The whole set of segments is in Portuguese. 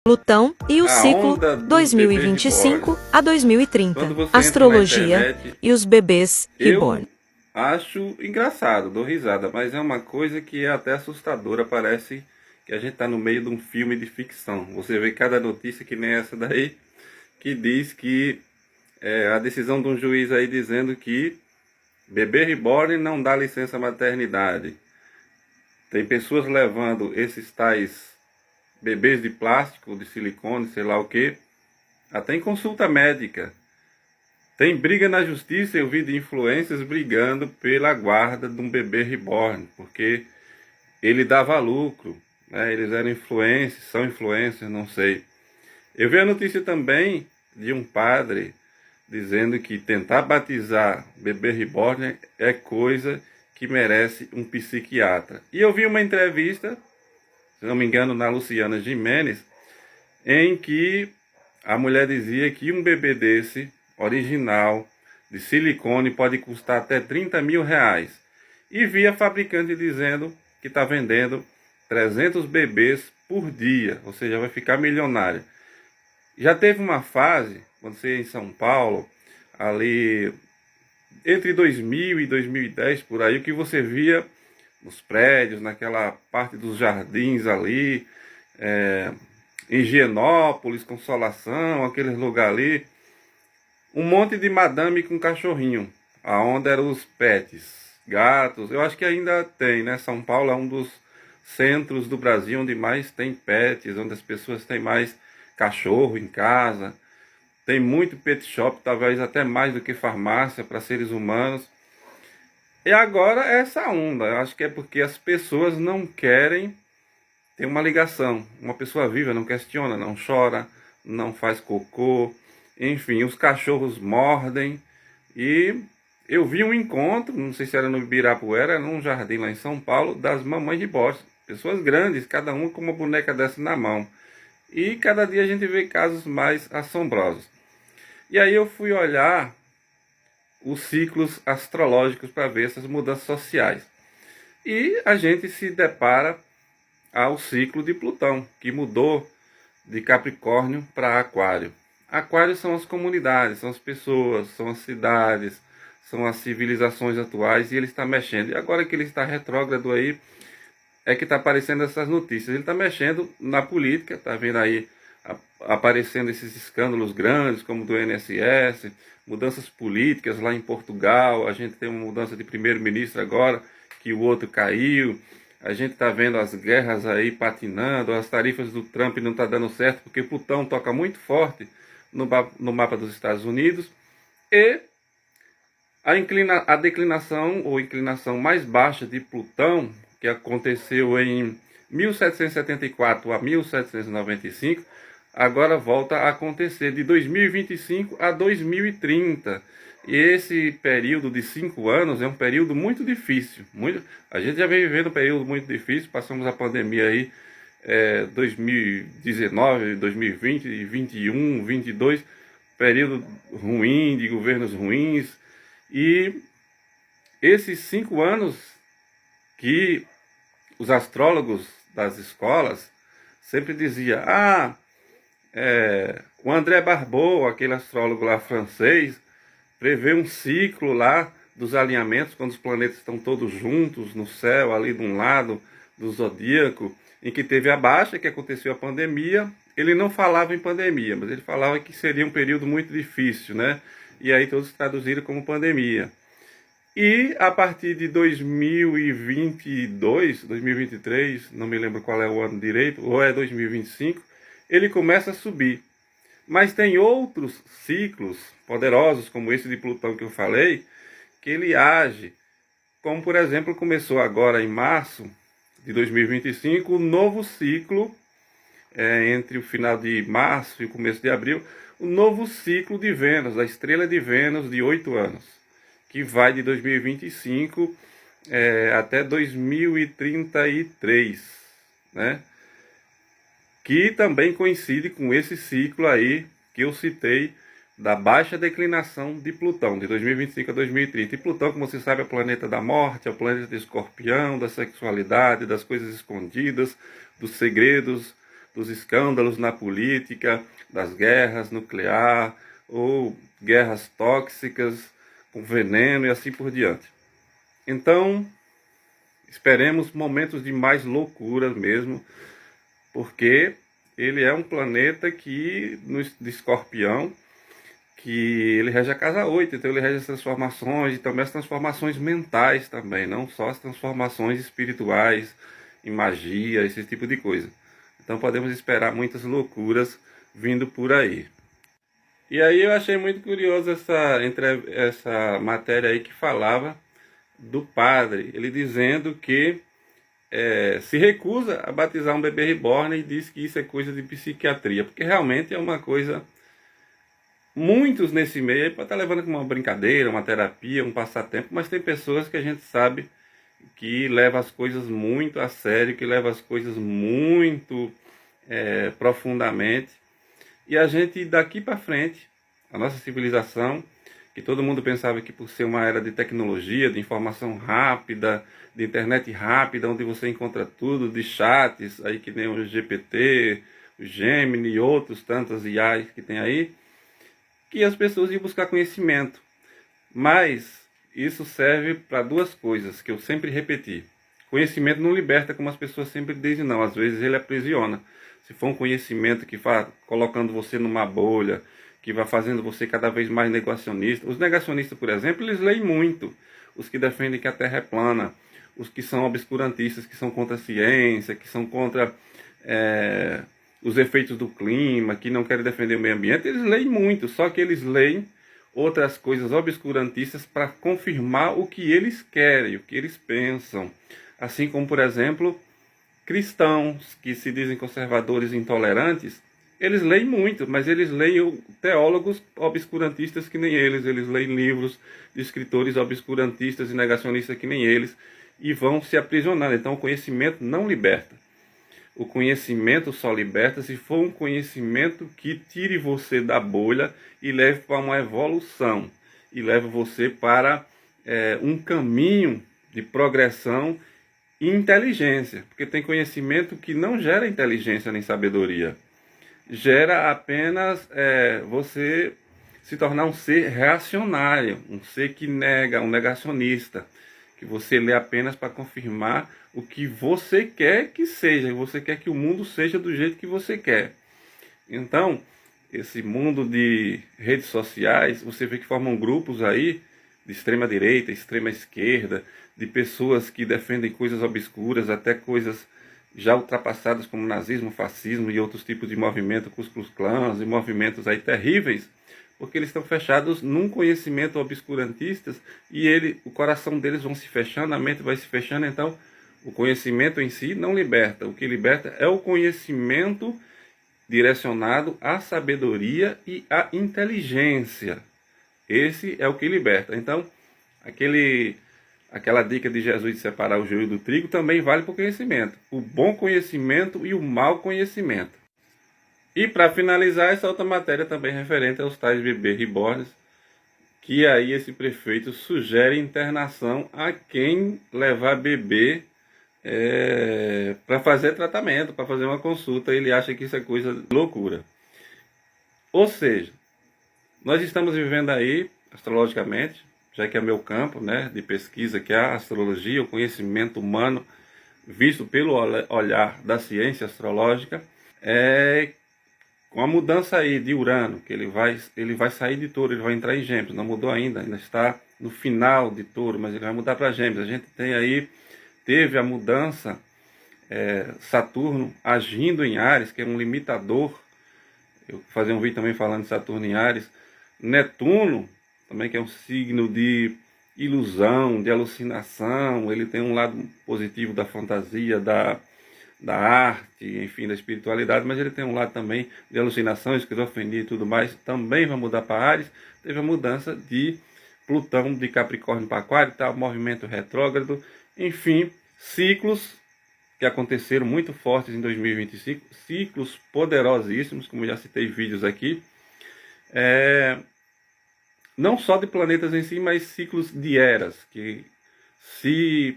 Plutão e o A ciclo onda dos 2025 bebês a 2030, Quando você entra na astrologia internet, e os bebês reborn. eu acho engraçado, dou risada, mas é uma coisa que é até assustadora. Parece que a gente está no meio de um filme de ficção. Você vê cada notícia que nem essa daí, que diz que a decisão de um juiz aí dizendo que bebê reborn não dá licença maternidade. Tem pessoas levando esses tais bebês de plástico, de silicone, sei lá o que, até em consulta médica. Tem briga na justiça, eu vi de influencers brigando pela guarda de um bebê reborn, porque ele dava lucro, né? Eles eram influencers, são influencers, não sei. Eu vi a notícia também de um padre dizendo que tentar batizar bebê reborn é coisa que merece um psiquiatra. E eu vi uma entrevista, se não me engano, na Luciana Gimenez, em que a mulher dizia que um bebê desse, original, de silicone, pode custar até 30 mil reais. E vi a fabricante dizendo que está vendendo 300 bebês por dia, ou seja, vai ficar milionária. Já teve uma fase, quando você ia em São Paulo, ali entre 2000 e 2010, por aí, o que você via nos prédios, naquela parte dos jardins ali, em Higienópolis, Consolação, aqueles lugares ali, um monte de madame com cachorrinho, aonde eram os pets, gatos. Eu acho que ainda tem, né? São Paulo é um dos centros do Brasil onde mais tem pets, onde as pessoas têm mais cachorro em casa. Tem muito pet shop, talvez até mais do que farmácia para seres humanos. E agora essa onda, eu acho que é porque as pessoas não querem ter uma ligação. Uma pessoa viva não questiona, não chora, não faz cocô. Enfim, os cachorros mordem. E eu vi um encontro, não sei se era no Ibirapuera, era num jardim lá em São Paulo, das mamães de bosta. Pessoas grandes, cada uma com uma boneca dessa na mão. E cada dia a gente vê casos mais assombrosos. E aí eu fui olhar os ciclos astrológicos para ver essas mudanças sociais. E a gente se depara ao ciclo de Plutão, que mudou de Capricórnio para Aquário. Aquário são as comunidades, são as pessoas, são as cidades, são as civilizações atuais, e ele está mexendo. E agora que ele está retrógrado aí, é que está aparecendo essas notícias. Ele está mexendo na política, está vendo aí aparecendo esses escândalos grandes, como do INSS, mudanças políticas lá em Portugal. A gente tem uma mudança de primeiro-ministro agora, que o outro caiu. A gente está vendo as guerras aí patinando, as tarifas do Trump não estão dando certo, porque Plutão toca muito forte no mapa dos Estados Unidos. E a declinação ou inclinação mais baixa de Plutão, que aconteceu em 1774 a 1795, agora volta a acontecer de 2025 a 2030. E esse período de 5 anos é um período muito difícil. A gente já vem vivendo um período muito difícil, passamos a pandemia aí, 2019, 2020, 2021, 2022, período ruim, de governos ruins. E esses 5 anos que os astrólogos das escolas sempre diziam, o André Barbeau, aquele astrólogo lá francês, prevê um ciclo lá dos alinhamentos, quando os planetas estão todos juntos no céu, ali de um lado do zodíaco, em que teve a baixa, que aconteceu a pandemia. Ele não falava em pandemia, mas ele falava que seria um período muito difícil, né? E aí todos traduziram como pandemia. E a partir de 2022, 2023, não me lembro qual é o ano direito, ou é 2025, ele começa a subir. Mas tem outros ciclos poderosos, como esse de Plutão que eu falei, que ele age. Como, por exemplo, começou agora em março de 2025, o novo ciclo, entre o final de março e o começo de abril, o novo ciclo de Vênus, a estrela de Vênus de 8 anos, que vai de 2025 até 2033, né? Que também coincide com esse ciclo aí que eu citei, da baixa declinação de Plutão, de 2025 a 2030. E Plutão, como você sabe, é o planeta da morte, é o planeta de Escorpião, da sexualidade, das coisas escondidas, dos segredos, dos escândalos na política, das guerras nucleares ou guerras tóxicas com veneno e assim por diante. Então, esperemos momentos de mais loucura mesmo, porque ele é um planeta de Escorpião, que ele rege a casa 8, então ele rege as transformações e também as transformações mentais também, não só as transformações espirituais, em magia, esse tipo de coisa. Então podemos esperar muitas loucuras vindo por aí. E aí eu achei muito curioso essa matéria aí que falava do padre, ele dizendo que se recusa a batizar um bebê reborn e diz que isso é coisa de psiquiatria, porque realmente é uma coisa... Muitos nesse meio aí pode estar levando como uma brincadeira, uma terapia, um passatempo, mas tem pessoas que a gente sabe que leva as coisas muito a sério, que leva as coisas muito profundamente. E a gente daqui para frente, a nossa civilização, que todo mundo pensava que por ser uma era de tecnologia, de informação rápida, de internet rápida, onde você encontra tudo, de chats, aí que nem o GPT, o Gemini e outros tantos IAs que tem aí, que as pessoas iam buscar conhecimento. Mas isso serve para duas coisas que eu sempre repeti. Conhecimento não liberta, como as pessoas sempre dizem, não. Às vezes ele aprisiona. Se for um conhecimento que vá colocando você numa bolha, que vai fazendo você cada vez mais negacionista. Os negacionistas, por exemplo, eles leem muito. Os que defendem que a Terra é plana, os que são obscurantistas, que são contra a ciência, que são contra os efeitos do clima, que não querem defender o meio ambiente, eles leem muito, só que eles leem outras coisas obscurantistas para confirmar o que eles querem, o que eles pensam. Assim como, por exemplo, cristãos que se dizem conservadores e intolerantes, eles leem muito, mas eles leem teólogos obscurantistas que nem eles leem livros de escritores obscurantistas e negacionistas que nem eles, e vão se aprisionando. Então o conhecimento não liberta. O conhecimento só liberta se for um conhecimento que tire você da bolha e leve para uma evolução, e leve você para um caminho de progressão e inteligência, porque tem conhecimento que não gera inteligência nem sabedoria, gera apenas você se tornar um ser reacionário, um ser que nega, um negacionista, que você lê apenas para confirmar o que você quer que seja, você quer que o mundo seja do jeito que você quer. Então, esse mundo de redes sociais, você vê que formam grupos aí de extrema direita, extrema esquerda, de pessoas que defendem coisas obscuras, até coisas já ultrapassadas como nazismo, fascismo e outros tipos de movimento, Ku Klux Klan e movimentos aí terríveis, porque eles estão fechados num conhecimento obscurantistas e o coração deles vão se fechando, a mente vai se fechando. Então o conhecimento em si não liberta, o que liberta é o conhecimento direcionado à sabedoria e à inteligência. Esse é o que liberta. Então aquela dica de Jesus de separar o joio do trigo também vale para o conhecimento, o bom conhecimento e o mau conhecimento. E para finalizar, essa outra matéria também referente aos tais bebês reborns, que aí esse prefeito sugere internação a quem levar bebê para fazer tratamento, para fazer uma consulta. Ele acha que isso é coisa de loucura. Ou seja, nós estamos vivendo aí, astrologicamente, já que é meu campo de pesquisa, que é a astrologia, o conhecimento humano, visto pelo olhar da ciência astrológica, com a mudança aí de Urano, que ele vai sair de Touro, ele vai entrar em Gêmeos, não mudou ainda está no final de Touro, mas ele vai mudar para Gêmeos. A gente teve a mudança, Saturno agindo em Áries, que é um limitador. Eu vou fazer um vídeo também falando de Saturno em Áries. Netuno, também, que é um signo de ilusão, de alucinação, ele tem um lado positivo da fantasia, da arte, enfim, da espiritualidade, mas ele tem um lado também de alucinação, esquizofrenia e tudo mais, também vai mudar para Áries. Teve a mudança de Plutão de Capricórnio para Aquário, tá, movimento retrógrado, enfim, ciclos que aconteceram muito fortes em 2025, ciclos poderosíssimos, como já citei vídeos aqui, não só de planetas em si, mas ciclos de eras, que se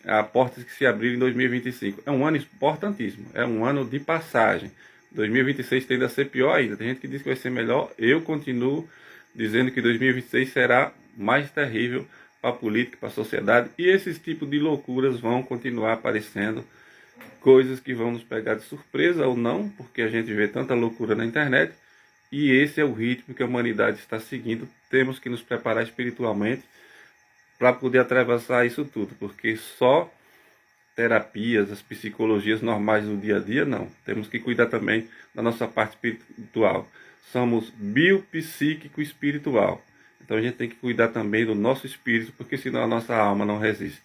há portas que se abriram em 2025. É um ano importantíssimo, é um ano de passagem. 2026 tende a ser pior ainda. Tem gente que diz que vai ser melhor. Eu continuo dizendo que 2026 será mais terrível para a política, para a sociedade. E esses tipos de loucuras vão continuar aparecendo. Coisas que vão nos pegar de surpresa ou não, porque a gente vê tanta loucura na internet. E esse é o ritmo que a humanidade está seguindo. Temos que nos preparar espiritualmente para poder atravessar isso tudo, porque só terapias, as psicologias normais do dia a dia, não. Temos que cuidar também da nossa parte espiritual. Somos biopsíquico espiritual. Então a gente tem que cuidar também do nosso espírito, porque senão a nossa alma não resiste.